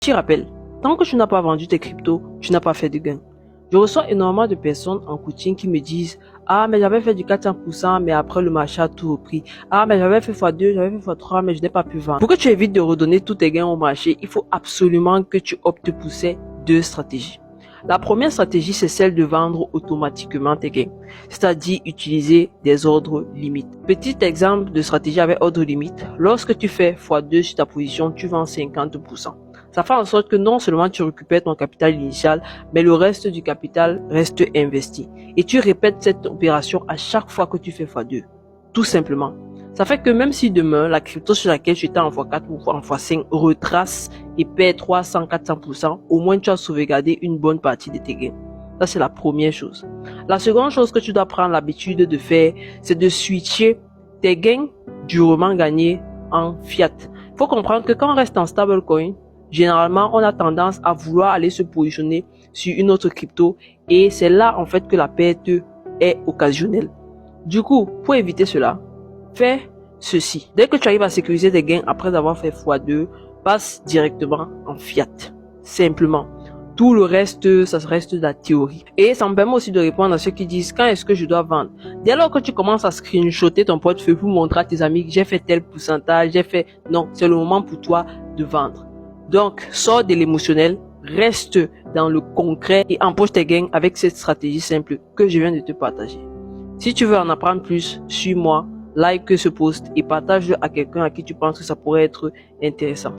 Petit rappel, tant que tu n'as pas vendu tes cryptos, tu n'as pas fait de gain. Je reçois énormément de personnes en coaching qui me disent « Ah, mais j'avais fait du 400%, mais après le marché a tout repris. Ah, mais j'avais fait x2, j'avais fait x3, mais je n'ai pas pu vendre. » Pour que tu évites de redonner tous tes gains au marché, il faut absolument que tu optes pour ces deux stratégies. La première stratégie, c'est celle de vendre automatiquement tes gains, c'est-à-dire utiliser des ordres limites. Petit exemple de stratégie avec ordre limite, lorsque tu fais x2 sur ta position, tu vends 50%. Ça fait en sorte que non seulement tu récupères ton capital initial, mais le reste du capital reste investi. Et tu répètes cette opération à chaque fois que tu fais x2. Tout simplement. Ça fait que même si demain, la crypto sur laquelle tu étais en x4 ou en x5 retrace et perd 300-400%, au moins tu as sauvegardé une bonne partie de tes gains. Ça, c'est la première chose. La seconde chose que tu dois prendre l'habitude de faire, c'est de switcher tes gains durement gagnés en fiat. Il faut comprendre que quand on reste en stablecoin, généralement, on a tendance à vouloir aller se positionner sur une autre crypto et c'est là en fait que la perte est occasionnelle. Du coup, pour éviter cela, fais ceci. Dès que tu arrives à sécuriser tes gains après avoir fait x2, passe directement en fiat. Simplement. Tout le reste, ça reste de la théorie. Et ça me permet aussi de répondre à ceux qui disent quand est-ce que je dois vendre. Dès lors que tu commences à screenshotter ton portefeuille pour montrer à tes amis que j'ai fait tel pourcentage, j'ai fait... Non, c'est le moment pour toi de vendre. Donc, sors de l'émotionnel, reste dans le concret et empoche tes gains avec cette stratégie simple que je viens de te partager. Si tu veux en apprendre plus, suis-moi, like ce post et partage-le à quelqu'un à qui tu penses que ça pourrait être intéressant.